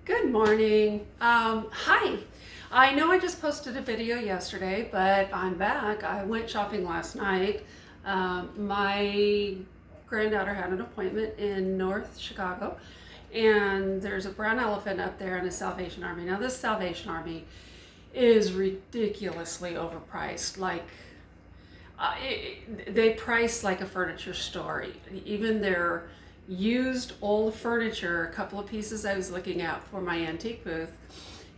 Good morning. Hi. I know I just posted a video yesterday, but I'm back. I went shopping last night. My granddaughter had an appointment in North Chicago, and there's a brown elephant up there and a Salvation Army. Now, this Salvation Army is ridiculously overpriced. They price like a furniture store. Even their used old furniture, a couple of pieces I was looking at for my antique booth,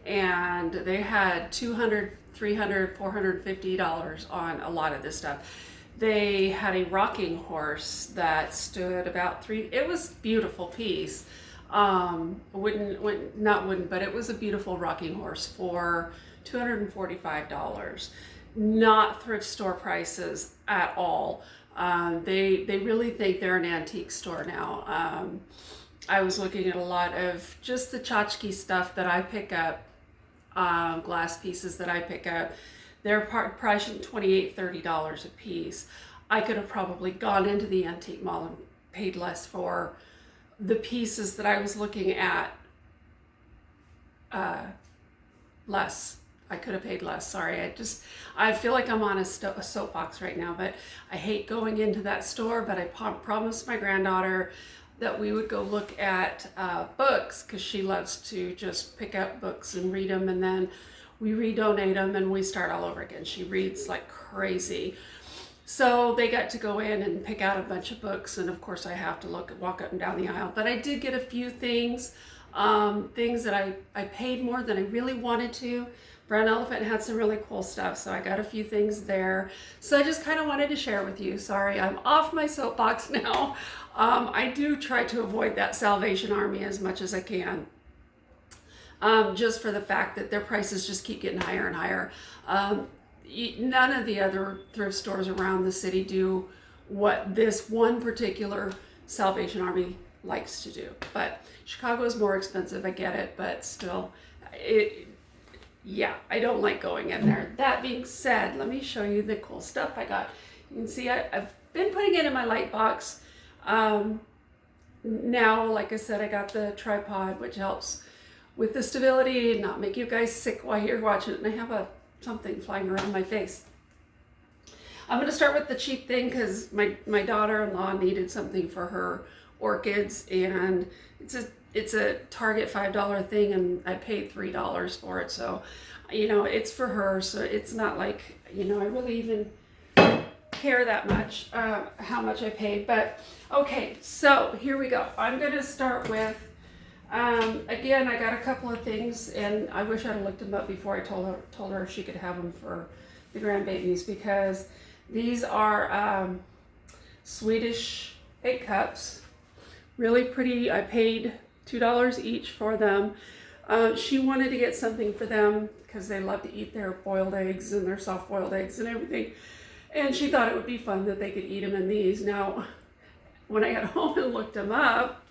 and they had $200, $300, $450 on a lot of this stuff. They had a rocking horse that stood about it was a beautiful piece. Not wooden, but it was a beautiful rocking horse for $245. Not thrift store prices at all. They really think they're an antique store now. I was looking at a lot of just the tchotchke stuff that I pick up, glass pieces that I pick up. They're pricing $28, $30 a piece. I could have probably gone into the antique mall and paid less for the pieces that I was looking at. Less. I could have paid less. Sorry. I feel like I'm on a soapbox right now, but I hate going into that store. But I promised my granddaughter that we would go look at books, because she loves to just pick up books and read them, and then we redonate them and we start all over again. She reads like crazy. So they got to go in and pick out a bunch of books, and of course I have to walk up and down the aisle. But I did get a few things that I paid more than I really wanted to. Brown Elephant had some really cool stuff, so I got a few things there. So I just kind of wanted to share with you. Sorry, I'm off my soapbox now. I do try to avoid that Salvation Army as much as I can, just for the fact that their prices just keep getting higher and higher. None of the other thrift stores around the city do what this one particular Salvation Army likes to do. But Chicago is more expensive, I get it, but still, yeah, I don't like going in there. That being said, let me show you the cool stuff I got. You can see I've been putting it in my light box. Now, like I said, I got the tripod, which helps with the stability and not make you guys sick while you're watching it. And I have something flying around my face. I'm going to start with the cheap thing, because my daughter-in-law needed something for her orchids, and it's a Target $5 thing, and I paid $3 for it. So, it's for her. So it's not like, I really even care that much, how much I paid. But okay, so here we go. I'm going to start with, again, I got a couple of things, and I wish I'd looked them up before I told her she could have them for the grandbabies, because these are Swedish egg cups. Really pretty. I paid $2 each for them. She wanted to get something for them because they love to eat their boiled eggs and their soft boiled eggs and everything. And she thought it would be fun that they could eat them in these. Now, when I got home and looked them up,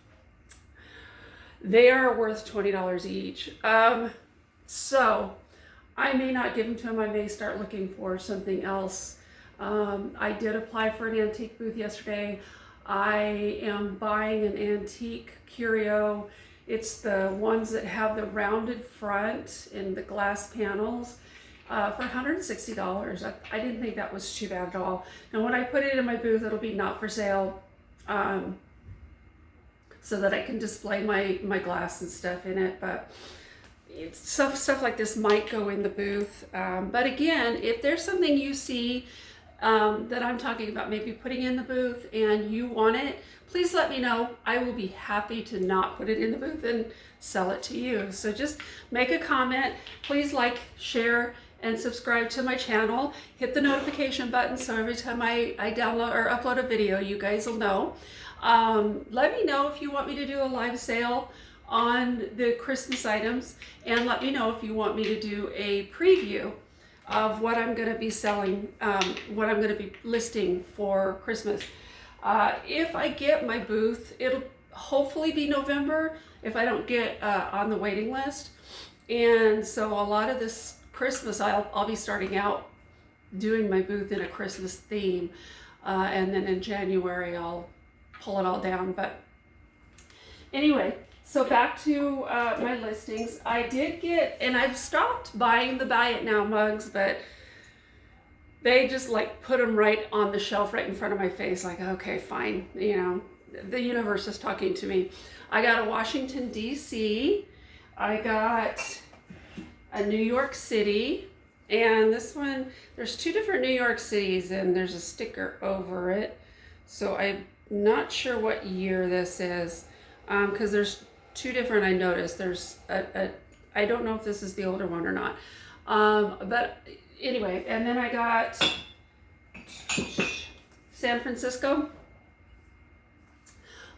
they are worth $20 each. So I may not give them to them. I may start looking for something else. I did apply for an antique booth yesterday. I am buying an antique curio. It's the ones that have the rounded front and the glass panels, for $160. I didn't think that was too bad at all. Now, when I put it in my booth, it'll be not for sale, so that I can display my glass and stuff in it. But stuff like this might go in the booth. But again, if there's something you see that I'm talking about maybe putting in the booth and you want it, please let me know. I will be happy to not put it in the booth and sell it to you. So just make a comment. Please like, share, and subscribe to my channel. Hit the notification button so every time I download or upload a video, you guys will know. Let me know if you want me to do a live sale on the Christmas items, and let me know if you want me to do a preview of what I'm going to be selling, what I'm going to be listing for Christmas. If I get my booth, it'll hopefully be November if I don't get on the waiting list. And so a lot of this Christmas, I'll be starting out doing my booth in a Christmas theme, and then in January I'll pull it all down. But anyway, So back to my listings. I did get, and I've stopped buying the Buy It Now mugs, but they just like put them right on the shelf right in front of my face. Like, okay, fine. You know, the universe is talking to me. I got a Washington, D.C. I got a New York City. And this one, there's two different New York cities and there's a sticker over it. So I'm not sure what year this is, because there's two different, I noticed. There's I don't know if this is the older one or not. But anyway, and then I got San Francisco.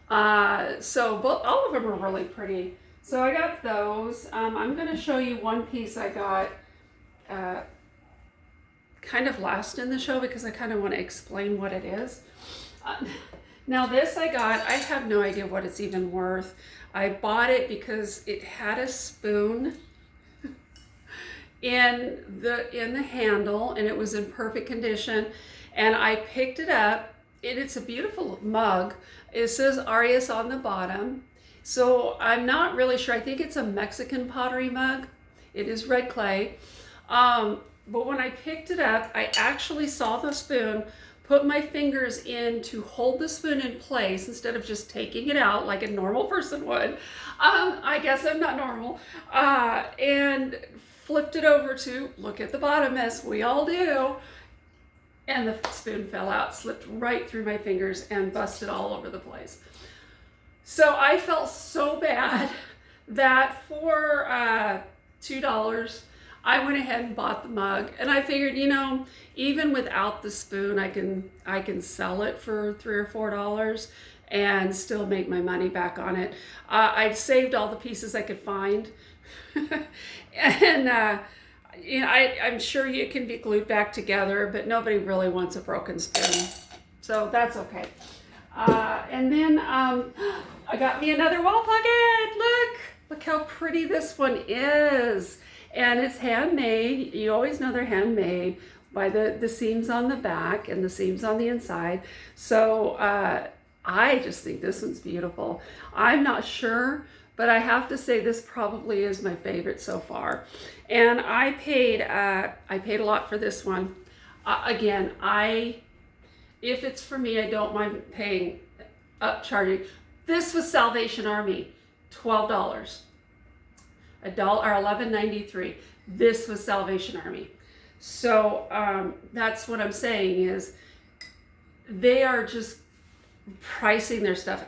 So all of them are really pretty. So I got those. I'm going to show you one piece I got kind of last in the show because I kind of want to explain what it is. Now this I got, I have no idea what it's even worth. I bought it because it had a spoon in the handle and it was in perfect condition, and I picked it up and it's a beautiful mug. It says Arias on the bottom, so I'm not really sure. I think it's a Mexican pottery mug. It is red clay. But when I picked it up, I actually saw the spoon, put my fingers in to hold the spoon in place instead of just taking it out like a normal person would. I guess I'm not normal. And flipped it over to look at the bottom, as we all do. And the spoon fell out, slipped right through my fingers and busted all over the place. So I felt so bad that for $2, I went ahead and bought the mug, and I figured, you know, even without the spoon, I can sell it for $3 or $4 and still make my money back on it. I saved all the pieces I could find, and you know, I'm sure you can be glued back together, but nobody really wants a broken spoon, so that's okay. And then I got me another wall pocket. Look how pretty this one is. And it's handmade. You always know they're handmade by the seams on the back and the seams on the inside. So I just think this one's beautiful. I'm not sure, but I have to say this probably is my favorite so far. And I paid a lot for this one. Again, if it's for me, I don't mind paying charging. This was Salvation Army, $12. $11.93. This was Salvation Army. So that's what I'm saying is they are just pricing their stuff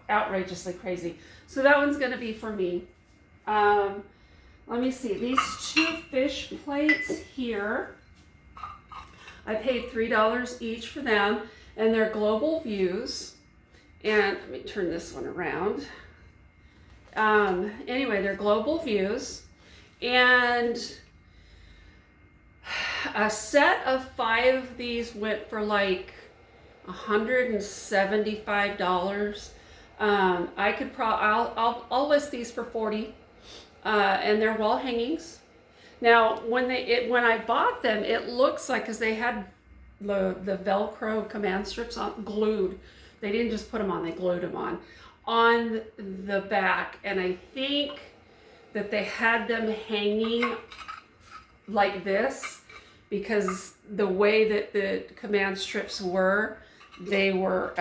outrageously crazy. So that one's going to be for me. Let me see. These two fish plates here, I paid $3 each for them, and they're global views. And let me turn this one around. Anyway, they're global views, and a set of 5 of these went for like $175. I'll list these for $40, and they're wall hangings. Now, when I bought them, it looks like, because they had the Velcro command strips glued. They didn't just put them on; they glued them on the back, and I think that they had them hanging like this because the way that the command strips were, they were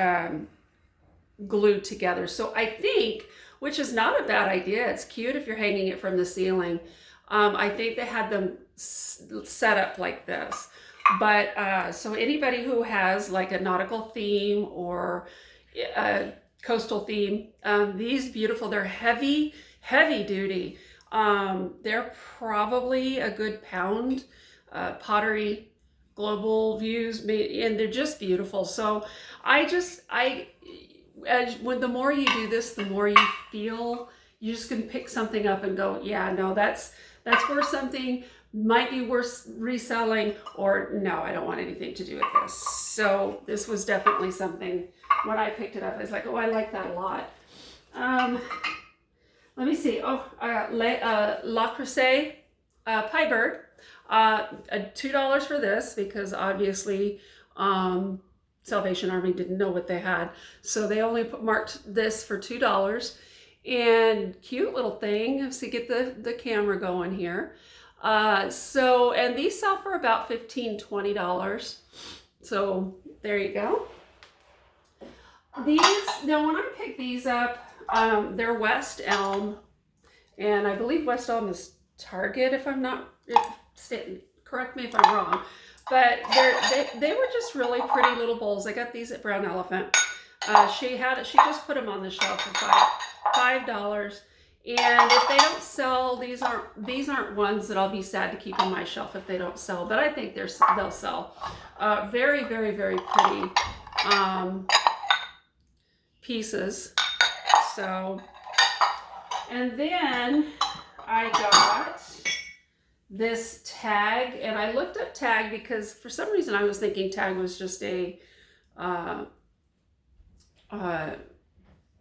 glued together. So I think, which is not a bad idea, it's cute if you're hanging it from the ceiling. I think they had them set up like this. But so anybody who has like a nautical theme or a coastal theme, these beautiful, they're heavy duty. They're probably a good pound, pottery global views, and they're just beautiful. So when the more you do this, the more you feel you just can pick something up and go, yeah, no, that's worth something, might be worth reselling, or no, I don't want anything to do with this. So this was definitely something. When I picked it up, I was like, oh, I like that a lot. Let me see. Oh, La Crusade Pie Bird. $2 for this because obviously Salvation Army didn't know what they had. So they only marked this for $2. and cute little thing to get the camera going here. And these sell for about $15, $20. So there you go. These, now when I picked these up, they're West Elm, and I believe West Elm is Target, if I'm not, correct me if I'm wrong, but they were just really pretty little bowls. I got these at Brown Elephant. She just put them on the shelf for $5. And if they don't sell, these aren't ones that I'll be sad to keep on my shelf if they don't sell, but I think they'll sell. Very, very, very pretty pieces. So, and then I got this tag, and I looked up tag because for some reason I was thinking tag was just a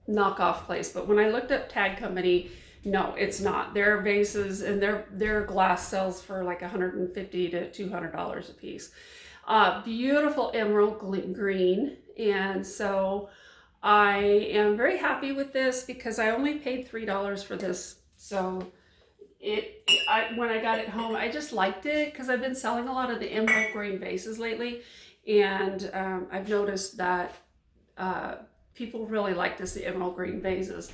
knockoff place, but when I looked up Tag Company, no, it's not. Their vases and their glass sells for like $150 to $200 a piece. Beautiful emerald green, and so I am very happy with this because I only paid $3 for this. So when I got it home, I just liked it because I've been selling a lot of the emerald green vases lately, and I've noticed that people really like the emerald green vases.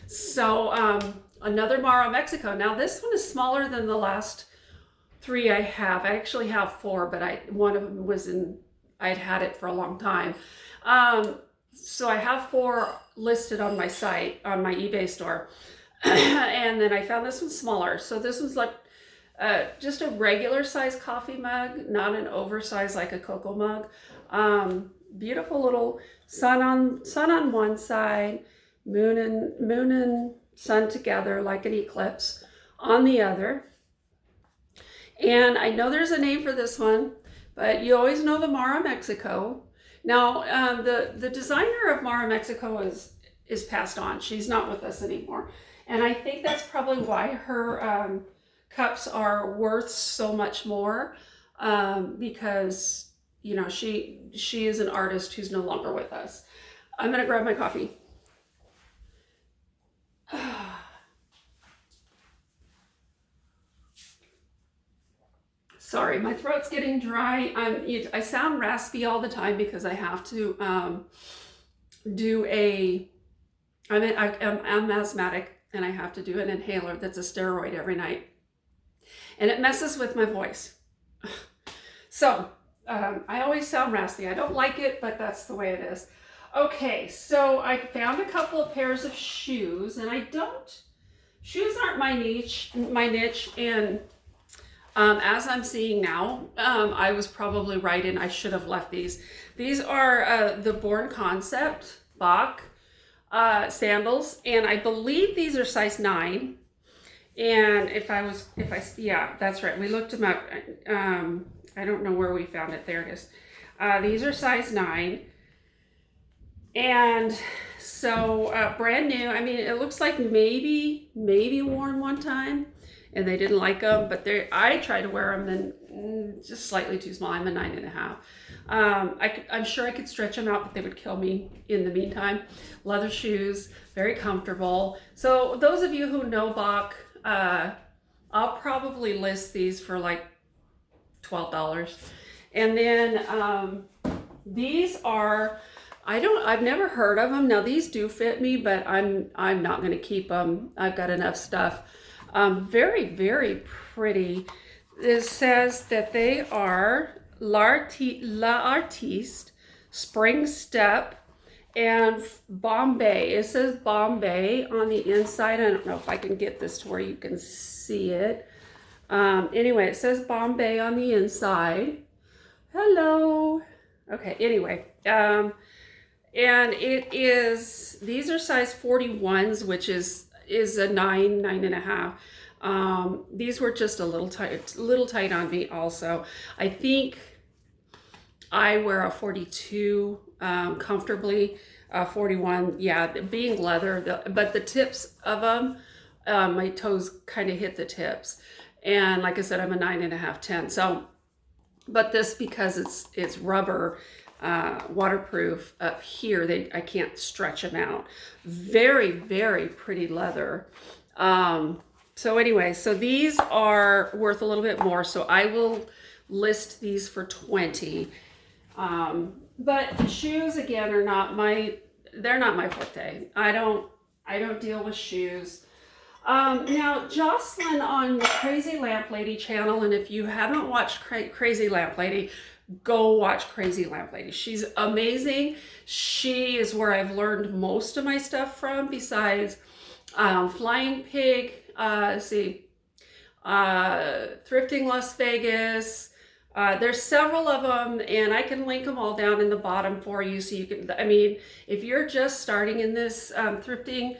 So another Mara Mexico. Now this one is smaller than the last 3 I have. I actually have 4, but one of them was I'd had it for a long time. So I have 4 listed on my site, on my eBay store. And then I found this one smaller. So this one's like just a regular size coffee mug, not an oversized like a cocoa mug. Beautiful little sun on one side, moon and sun together like an eclipse on the other. And I know there's a name for this one, but you always know the Mara Mexico. Now the designer of Mara Mexico is passed on. She's not with us anymore, and I think that's probably why her cups are worth so much more, because you know, she is an artist who's no longer with us. I'm gonna grab my coffee. Sorry, my throat's getting dry. I sound raspy all the time because I have to I'm asthmatic, and I have to do an inhaler that's a steroid every night, and it messes with my voice. So I always sound raspy. I don't like it, but that's the way it is. Okay, so I found a couple of pairs of shoes, and shoes aren't my niche, and as I'm seeing now, I was probably right, and I should have left these. These are the Born Concept Bach sandals, and I believe these are size 9. And yeah, that's right. We looked them up. I don't know where we found it. There it is. These are size 9. And so brand new. I mean, it looks like maybe worn one time and they didn't like them, but I tried to wear them and just slightly too small. I'm a 9.5. I'm sure I could stretch them out, but they would kill me in the meantime. Leather shoes, very comfortable. So those of you who know Bach, I'll probably list these for like $12. And then these are, I've never heard of them. Now these do fit me, but I'm not going to keep them. I've got enough stuff. Very, very pretty. It says that they are L'Artiste, Spring Step, and Bombay. It says Bombay on the inside. I don't know if I can get this to where you can see it. Anyway, it says Bombay on the inside. Hello. Okay, anyway. And these are size 41s, which is a 9.5. These were just a little tight on me also. I think I wear a 42 comfortably. 41, yeah, being leather, but the tips of them, my toes kind of hit the tips. And like I said, I'm a 9.5, 10. So, but this, because it's rubber, waterproof up here. I can't stretch them out. Very, very pretty leather. So anyway, so these are worth a little bit more. So I will list these for 20. But shoes again are not they're not my forte. I don't deal with shoes. Now Jocelyn on the Crazy Lamp Lady channel, and if you haven't watched Crazy Lamp Lady, go watch Crazy Lamp Lady. She's amazing. She is where I've learned most of my stuff from, besides Flying Pig, Thrifting Las Vegas. There's several of them, and I can link them all down in the bottom for you, so you can, I mean, if you're just starting in this thrifting,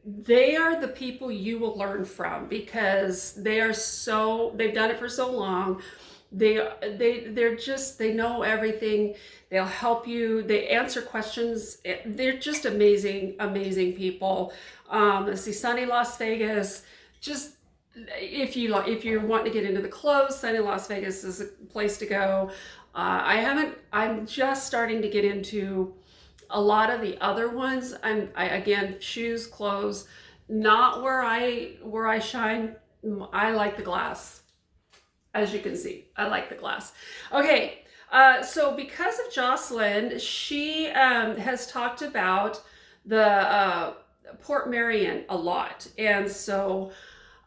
they are the people you will learn from, because they've done it for so long. They're just, they know everything. They'll help you. They answer questions. They're just amazing, amazing people. Let's see, Sunny Las Vegas. Just if you're wanting to get into the clothes, Sunny Las Vegas is a place to go. I'm just starting to get into a lot of the other ones. Again, shoes, clothes, not where I shine. I like the glass. As you can see, I like the glass. Okay, so because of Jocelyn, she has talked about the Port Marion a lot. And so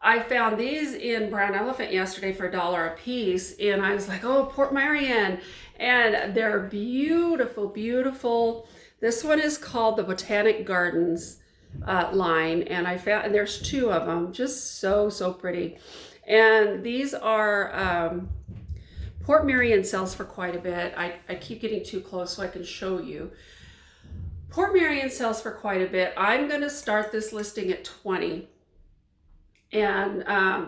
I found these in Brown Elephant yesterday for $1 a piece. And I was like, oh, Port Marion. And they're beautiful, beautiful. This one is called the Botanic Gardens line. And and there's 2 of them, just so, so pretty. And these are, Port Marion sells for quite a bit. I keep getting too close so I can show you. Port Marion sells for quite a bit. I'm going to start this listing at 20. And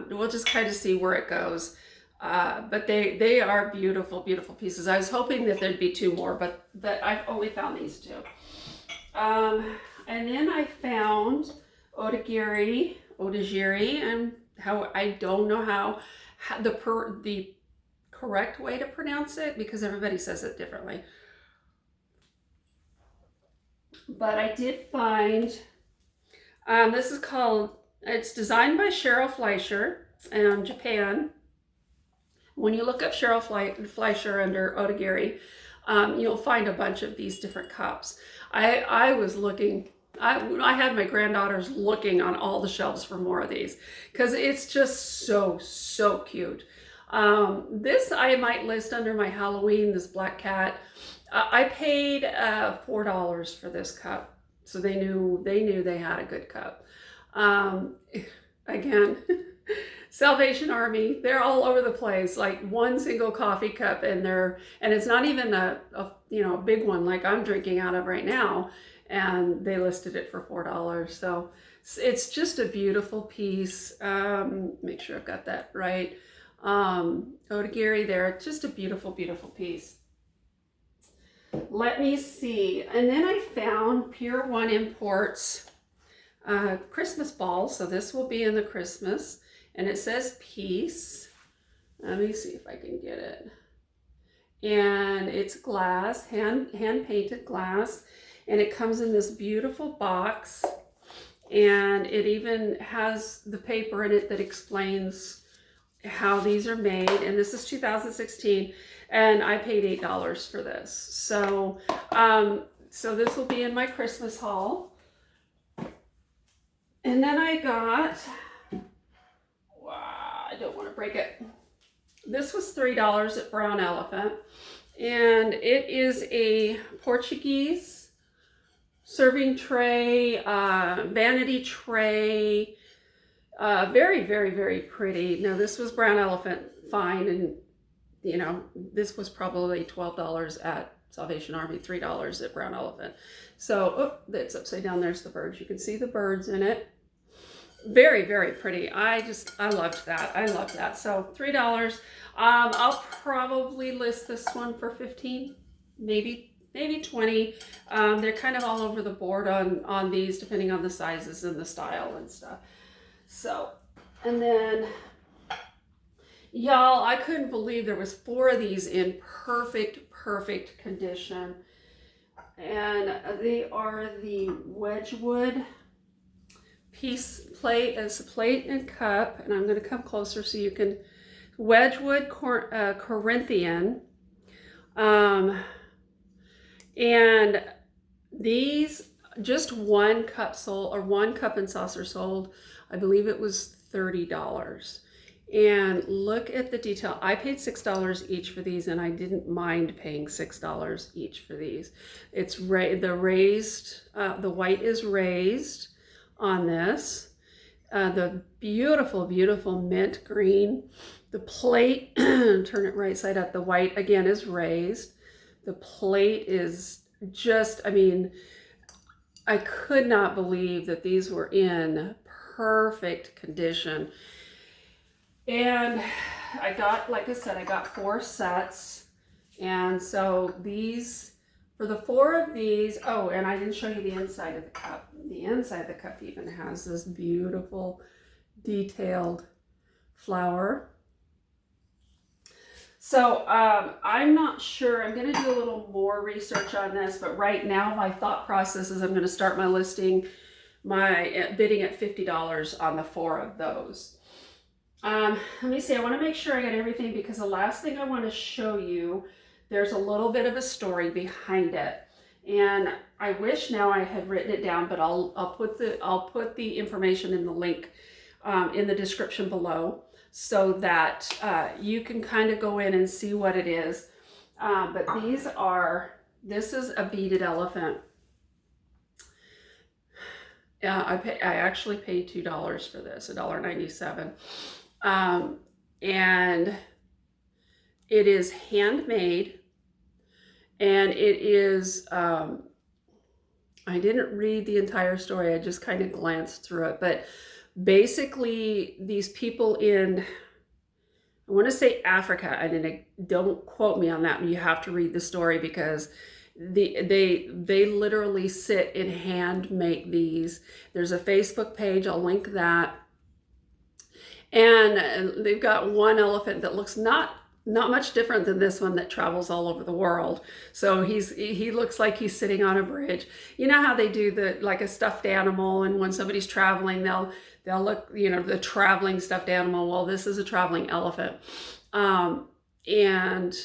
we'll just kind of see where it goes. But they are beautiful, beautiful pieces. I was hoping that there'd be 2 more, but I've only found these 2. And then I found Odagiri, and how I don't know how the correct way to pronounce it, because everybody says it differently. But I did find this is called. It's designed by Cheryl Fleischer, Japan. When you look up Cheryl Fleischer under Odagiri, you'll find a bunch of these different cups. I was looking. I had my granddaughters looking on all the shelves for more of these, because it's just so, so cute. This I might list under my Halloween, this black cat. I paid $4 for this cup, so they knew they had a good cup. Again, Salvation Army, they're all over the place, like one single coffee cup, and it's not even a big one like I'm drinking out of right now. And they listed it for $4. So it's just a beautiful piece. Make sure I've got that right. Odagiri there, just a beautiful, beautiful piece. Let me see. And then I found Pier 1 Imports Christmas balls. So this will be in the Christmas. And it says peace. Let me see if I can get it. And it's glass, hand painted glass. And it comes in this beautiful box, and it even has the paper in it that explains how these are made. And this is 2016, and I paid $8 for this. So, so this will be in my Christmas haul. And then I got, wow, I don't want to break it. This was $3 at Brown Elephant, and it is a Portuguese serving tray, vanity tray, very, very, very pretty. Now this was Brown Elephant fine, and this was probably $12 at Salvation Army, $3 at Brown Elephant. So, oh, it's upside down. There's the birds. You can see the birds in it. Very, very pretty. I loved that. I loved that. So $3. I'll probably list this one for 15, maybe 20. They're kind of all over the board on these, depending on the sizes and the style and stuff. So, and then, y'all, I couldn't believe there was 4 of these in perfect perfect condition. And they are the Wedgwood piece plate as a plate and cup. And I'm going to come closer so you can, Wedgwood Corinthian. And these, just one cup sold, or one cup and saucer sold, I believe it was $30. And look at the detail. I paid $6 each for these, and I didn't mind paying $6 each for these. It's the white is raised on this. The beautiful, beautiful mint green. The plate, turn it right side up. The white again is raised. The plate is just, I mean, I could not believe that these were in perfect condition. And I got, like I said, I got 4 sets. And so these, for the 4 of these, oh, and I didn't show you the inside of the cup. The inside of the cup even has this beautiful detailed flower. So I'm not sure, I'm going to do a little more research on this, but right now my thought process is I'm going to start my listing, my bidding at $50 on the 4 of those. Let me see, I want to make sure I got everything, because the last thing I want to show you, there's a little bit of a story behind it. And I wish now I had written it down, but I'll put the information in the link in the description below, so that you can kind of go in and see what it is. But this is a beaded elephant. I actually paid $2 for this, $1.97. And it is handmade, and it is, I didn't read the entire story, I just kind of glanced through it, but basically these people in, I want to say Africa, and don't quote me on that, you have to read the story, because they literally sit and hand make these. There's a Facebook page, I'll link that. And they've got one elephant that looks not much different than this one that travels all over the world. So he looks like he's sitting on a bridge. You know how they do like a stuffed animal, and when somebody's traveling, they'll look, you know, the traveling stuffed animal. Well, this is a traveling elephant. And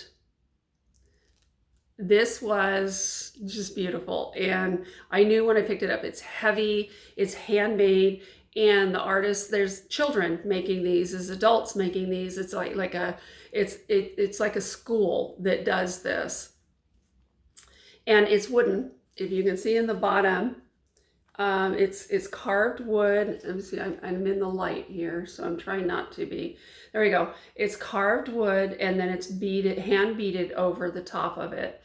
this was just beautiful. And I knew when I picked it up, it's heavy, it's handmade. And the artist, there's children making these, there's adults making these. It's it's like a school that does this. And it's wooden. If you can see in the bottom, it's carved wood. Let me see, I'm in the light here, so I'm trying not to be. There we go. It's carved wood, and then it's beaded, hand beaded over the top of it.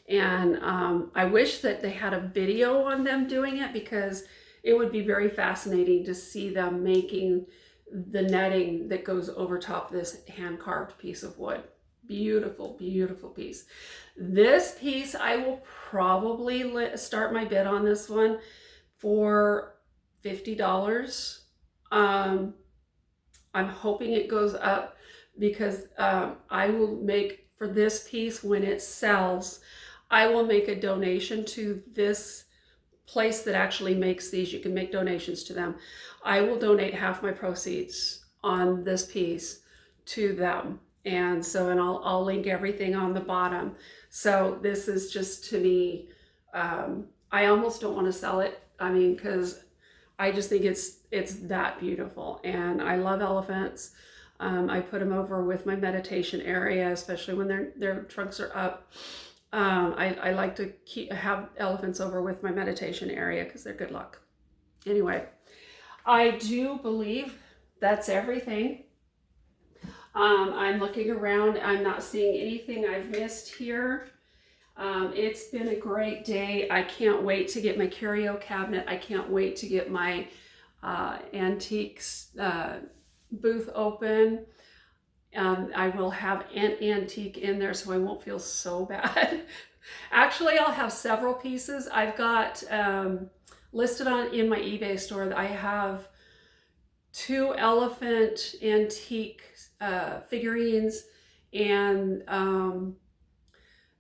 And I wish that they had a video on them doing it, because it would be very fascinating to see them making the netting that goes over top of this hand-carved piece of wood. Beautiful, beautiful piece. This piece, I will probably start my bid on this one for $50. I'm hoping it goes up, because I will make, for this piece, when it sells, I will make a donation to this place that actually makes these. You can make donations to them. I will donate half my proceeds on this piece to them. And so, and I'll link everything on the bottom. So this is just, to me, I almost don't want to sell it. I mean, because I just think it's that beautiful. And I love elephants. I put them over with my meditation area, especially when their trunks are up. I like to have elephants over with my meditation area, because they're good luck. Anyway, I do believe that's everything. I'm looking around. I'm not seeing anything I've missed here. It's been a great day. I can't wait to get my curio cabinet. I can't wait to get my antiques booth open. I will have an antique in there, so I won't feel so bad. Actually, I'll have several pieces. I've got listed in my eBay store that I have 2 elephant antique figurines, and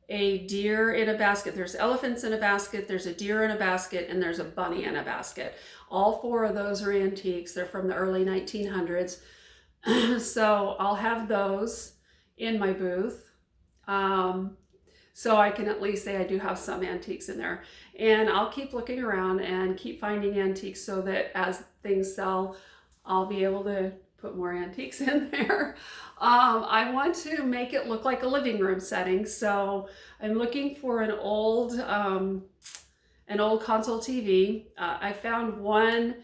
a deer in a basket. There's elephants in a basket, there's a deer in a basket, and there's a bunny in a basket. All four of those are antiques. They're from the early 1900s. So I'll have those in my booth. So I can at least say I do have some antiques in there. And I'll keep looking around and keep finding antiques so that as things sell, I'll be able to put more antiques in there. I want to make it look like a living room setting. So I'm looking for an old console TV. I found one,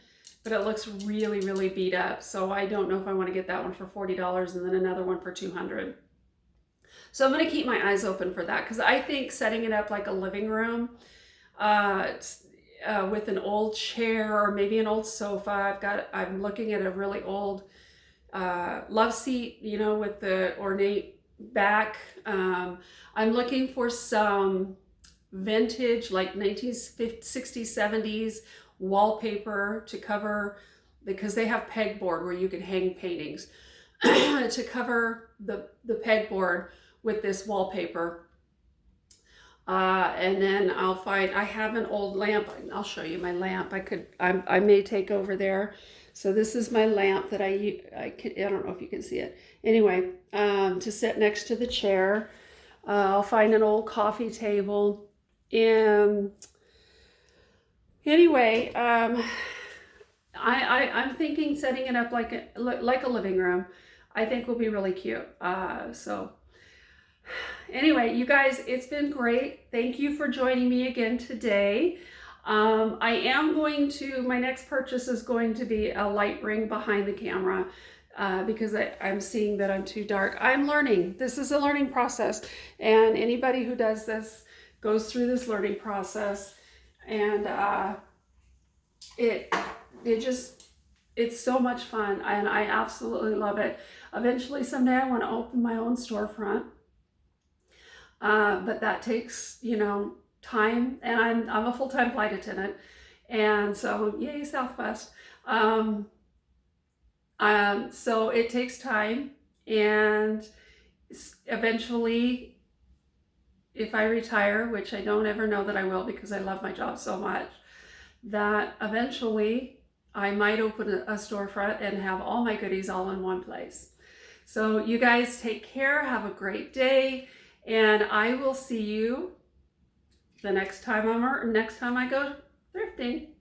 but it looks really, really beat up. So I don't know if I want to get that one for $40 and then another one for $200. So I'm going to keep my eyes open for that because I think setting it up like a living room with an old chair or maybe an old sofa. I'm looking at a really old love seat, you know, with the ornate back. I'm looking for some vintage, like 1960s, 70s wallpaper to cover, because they have pegboard where you can hang paintings to cover the pegboard with this wallpaper. And then I have an old lamp. I'll show you my lamp. I may take over there. So this is my lamp that I don't know if you can see it. Anyway, to sit next to the chair. I'll find an old coffee table. And anyway, I'm thinking setting it up like a living room, I think will be really cute. So anyway, you guys, it's been great. Thank you for joining me again today. I am going to, my next purchase is going to be a light ring behind the camera because I'm seeing that I'm too dark. I'm learning. This is a learning process, and anybody who does this goes through this learning process, and it's so much fun, and I absolutely love it. Eventually, someday I want to open my own storefront, but that takes, you know, time, and I'm a full-time flight attendant, and so yay Southwest. So it takes time, and eventually, if I retire, which I don't ever know that I will because I love my job so much, that eventually I might open a storefront and have all my goodies all in one place. So you guys take care, have a great day, and I will see you the next time I go thrifting.